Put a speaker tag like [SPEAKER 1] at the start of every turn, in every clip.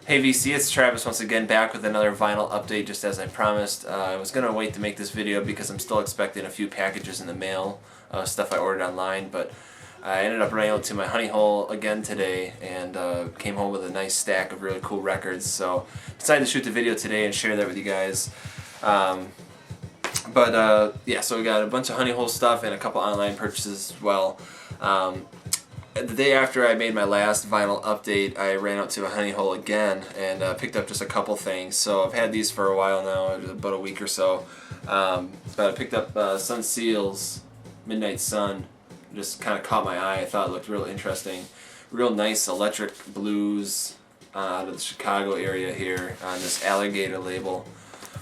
[SPEAKER 1] Hey VC, it's Travis once again, back with another vinyl update just as I promised. I was going to wait to make this video because I'm still expecting a few packages in the mail, stuff I ordered online, but I ended up running out to my honey hole again today and came home with a nice stack of really cool records, so decided to shoot the video today and share that with you guys. Yeah, so we got a bunch of honey hole stuff and a couple online purchases as well. The day after I made my last vinyl update, I ran out to a honey hole again and picked up just a couple things. So I've had these for a while now, about a week or so. But I picked up Sun Seal's Midnight Sun. Just kind of caught my eye. I thought it looked real interesting. Real nice electric blues out of the Chicago area here on this Alligator label,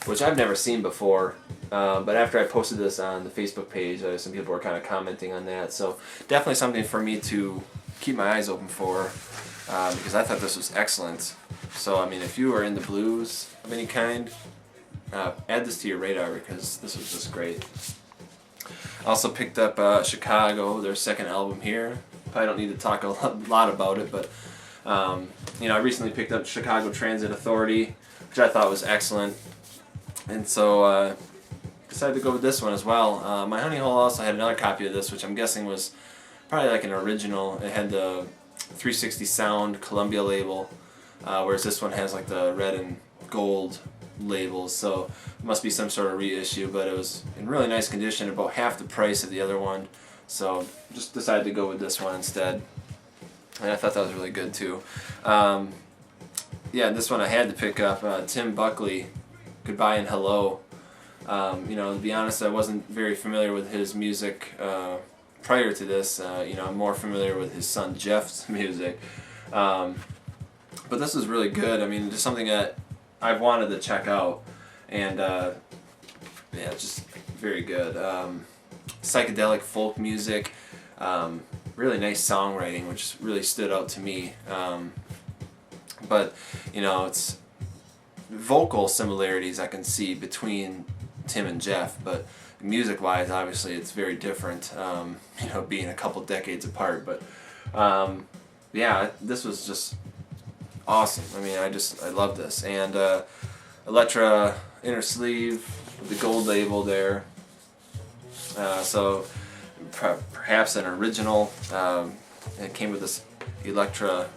[SPEAKER 1] which I've never seen before. But after I posted this on the Facebook page, some people were kind of commenting on that. So definitely something for me to keep my eyes open for, because I thought this was excellent. So I mean, if you are in the blues of any kind, add this to your radar because this was just great. I also picked up Chicago, their second album here. Probably don't need to talk a lot about it, but you know, I recently picked up Chicago Transit Authority, which I thought was excellent. And so decided to go with this one as well. My honey hole also had another copy of this, which I'm guessing was probably like an original. It had the 360 Sound Columbia label, whereas this one has like the red and gold labels, so it must be some sort of reissue, but it was in really nice condition, about half the price of the other one, so just decided to go with this one instead, and I thought that was really good too. Yeah, this one I had to pick up, Tim Buckley, Goodbye and Hello. You know, to be honest, I wasn't very familiar with his music prior to this. You know, I'm more familiar with his son Jeff's music. But this was really good. I mean, just something that I've wanted to check out. And yeah, just very good. Psychedelic folk music. Really nice songwriting, which really stood out to me. But, you know, it's vocal similarities I can see between Tim and Jeff, but music-wise, obviously, it's very different. You know, being a couple decades apart, but yeah, this was just awesome. I mean, I love this. And Elektra inner sleeve with the gold label there. So perhaps an original. It came with this Elektra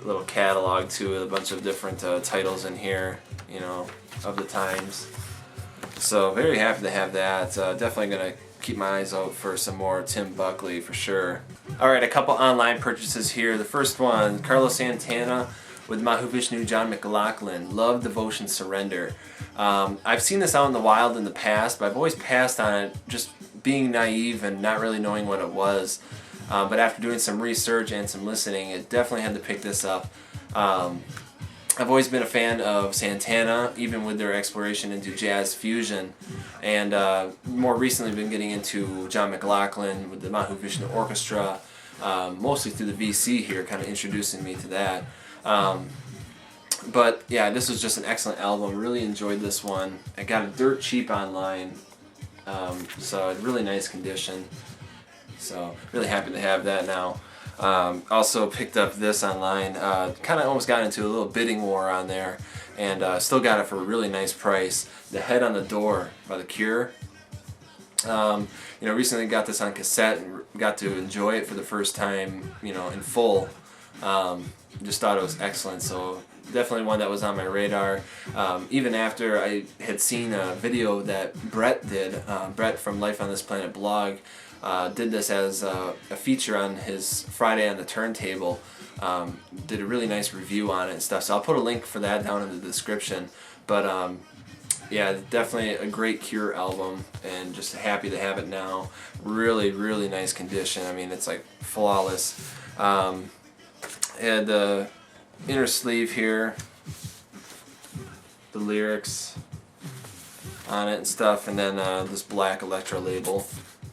[SPEAKER 1] little catalog too, with a bunch of different titles in here, you know, of the times. So very happy to have that. Definitely going to keep my eyes out for some more Tim Buckley for sure. Alright, a couple online purchases here. The first one, Carlos Santana with Mahavishnu John McLaughlin, Love, Devotion, Surrender. I've seen this out in the wild in the past, but I've always passed on it, just being naive and not really knowing what it was. But after doing some research and some listening, it definitely had to pick this up. I've always been a fan of Santana, even with their exploration into jazz fusion, and more recently been getting into John McLaughlin with the Mahavishnu Orchestra, mostly through the VC here, kind of introducing me to that. But yeah, this was just an excellent album. Really enjoyed this one. I got it dirt cheap online, so in really nice condition. So really happy to have that now. Also picked up this online, kind of almost got into a little bidding war on there, and still got it for a really nice price. The Head on the Door by The Cure. You know, recently got this on cassette and got to enjoy it for the first time, you know, in full. Just thought it was excellent, so definitely one that was on my radar. Even after I had seen a video that Brett did, Brett from Life on This Planet blog, did this as a feature on his Friday on the Turntable. Did a really nice review on it and stuff, so I'll put a link for that down in the description. But yeah, definitely a great Cure album, and just happy to have it now. Really, really nice condition. I mean, it's like flawless. Had the inner sleeve here, the lyrics on it and stuff, and then this black Elektra label,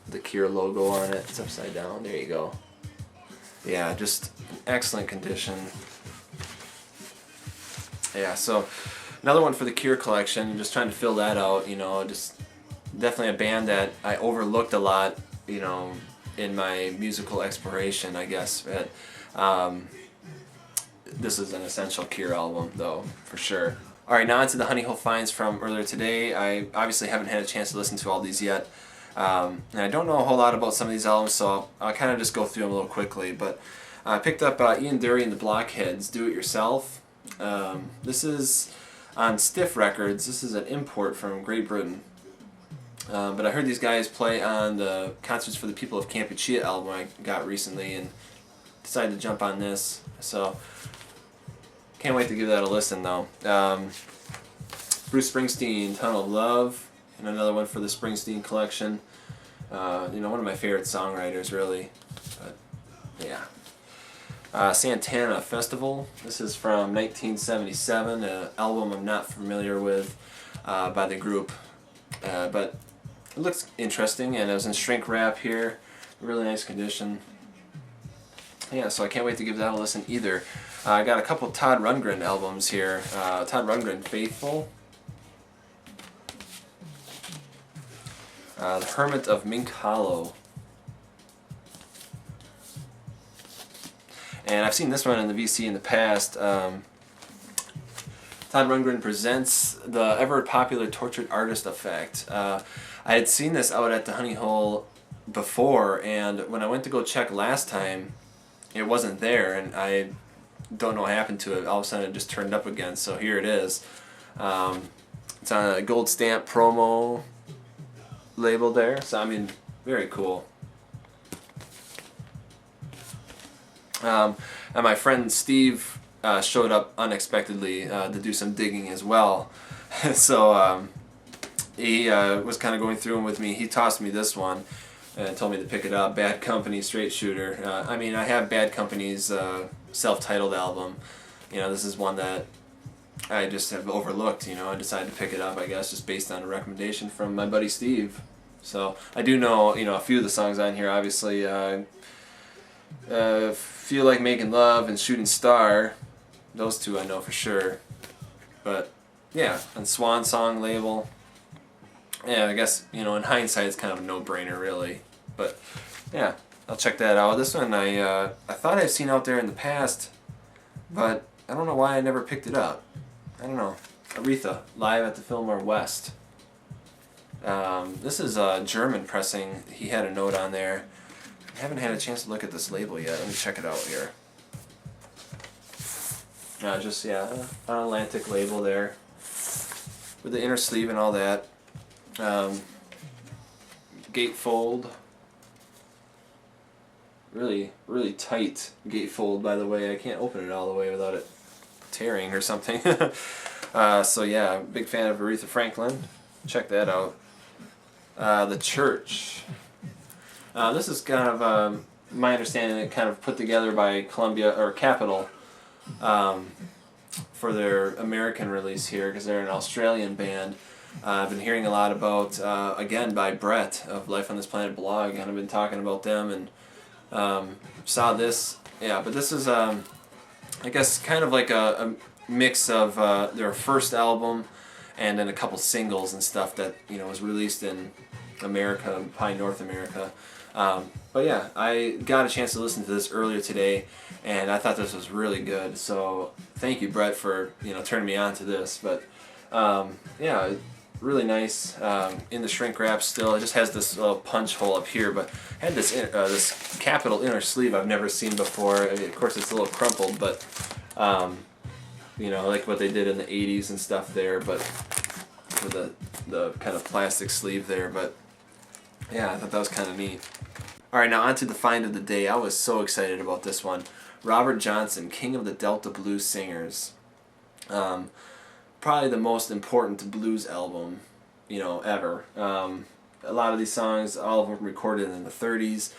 [SPEAKER 1] the Cure logo on it. It's upside down. There you go. Yeah, just excellent condition. Yeah, so another one for the Cure collection. Just trying to fill that out. You know, just definitely a band that I overlooked a lot, you know, in my musical exploration, I guess. But this is an essential Cure album, though, for sure. Alright, now on to the Honey Hole finds from earlier today. I obviously haven't had a chance to listen to all these yet. And I don't know a whole lot about some of these albums, so I'll kind of just go through them a little quickly. But I picked up Ian Dury and the Blockheads, Do It Yourself. This is on Stiff Records. This is an import from Great Britain. But I heard these guys play on the Concerts for the People of Kampuchea album I got recently and decided to jump on this. So can't wait to give that a listen, though. Bruce Springsteen, Tunnel of Love, and another one for the Springsteen collection. One of my favorite songwriters, really. But, yeah. Santana Festival. This is from 1977, an album I'm not familiar with by the group. But it looks interesting, and it was in shrink wrap here. Really nice condition. Yeah, so I can't wait to give that a listen either. I got a couple Todd Rundgren albums here. Todd Rundgren, Faithful. The Hermit of Mink Hollow. And I've seen this one in the VC in the past. Todd Rundgren presents the ever popular Tortured Artist Effect. I had seen this out at the Honey Hole before, and when I went to go check last time, it wasn't there, and I don't know what happened to it. All of a sudden it just turned up again, so here it is. It's on a gold stamp promo label there, so I mean, very cool. And my friend Steve showed up unexpectedly to do some digging as well. So he was kind of going through them with me. He tossed me this one and told me to pick it up. Bad Company, Straight Shooter. I mean, I have Bad Company's self-titled album. This is one that I just have overlooked. I decided to pick it up, I guess, just based on a recommendation from my buddy Steve. So I do know, a few of the songs on here, obviously. Feel Like Making Love and Shooting Star. Those two I know for sure. But, yeah, on Swan Song label. Yeah, I guess, in hindsight, it's kind of a no-brainer, really. But, yeah, I'll check that out. This one I thought I've seen out there in the past, but I don't know why I never picked it up. I don't know. Aretha, live at the Fillmore West. This is a German pressing. He had a note on there. I haven't had a chance to look at this label yet. Let me check it out here. An Atlantic label there with the inner sleeve and all that. Gatefold. Really, really tight gatefold, by the way. I can't open it all the way without it tearing or something. So yeah, big fan of Aretha Franklin. Check that out. The Church. This is kind of, my understanding, kind of put together by Columbia, or Capitol, for their American release here, because they're an Australian band. I've been hearing a lot about, again, by Brett of Life on This Planet blog, and I've been talking about them, and saw this. Yeah, but this is, I guess, kind of like a mix of their first album and then a couple singles and stuff that, was released in America, probably North America. But yeah, I got a chance to listen to this earlier today, and I thought this was really good. So thank you, Brett, for turning me on to this. But yeah, really nice. In the shrink wrap still. It just has this little punch hole up here, but had this this Capitol inner sleeve I've never seen before. I mean, of course, it's a little crumpled, but like what they did in the '80s and stuff there. But with the kind of plastic sleeve there, but yeah, I thought that was kind of neat. Alright, now on to the find of the day. I was so excited about this one. Robert Johnson, King of the Delta Blues Singers. Probably the most important blues album, ever. A lot of these songs, all of them recorded in the 30s.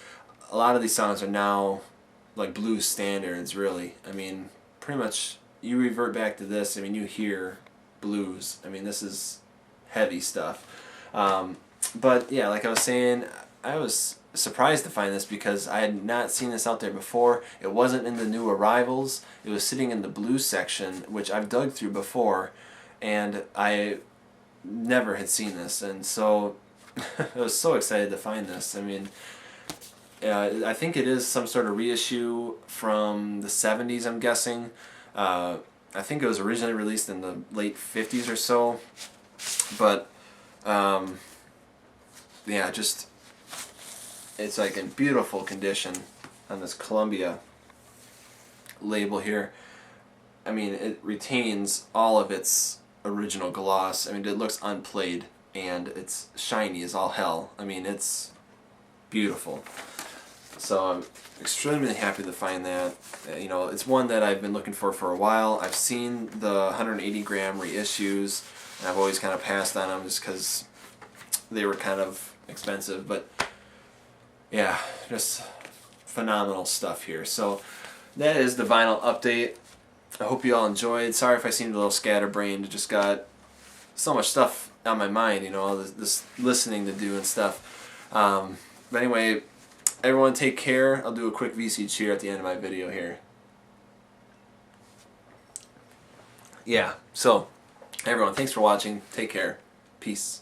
[SPEAKER 1] A lot of these songs are now like blues standards, really. I mean, pretty much you revert back to this, you hear blues. This is heavy stuff. But yeah, like I was saying, I was surprised to find this because I had not seen this out there before. It wasn't in the new arrivals. It was sitting in the blues section, which I've dug through before, and I never had seen this, and so I was so excited to find this. I think it is some sort of reissue from the 70s, I'm guessing. I think it was originally released in the late 50s or so, but yeah, just it's like in beautiful condition on this Columbia label here. I mean, it retains all of its original gloss. I mean, it looks unplayed, and it's shiny as all hell. I mean, it's beautiful. So I'm extremely happy to find that. You know, it's one that I've been looking for a while. I've seen the 180 gram reissues, and I've always kind of passed on them just because they were kind of expensive. But yeah, just phenomenal stuff here. So that is the vinyl update. I hope you all enjoyed. Sorry if I seemed a little scatterbrained. Just got so much stuff on my mind, you know, all this listening to do and stuff. But anyway, everyone take care. I'll do a quick VC cheer at the end of my video here. Yeah, so everyone, thanks for watching. Take care. Peace.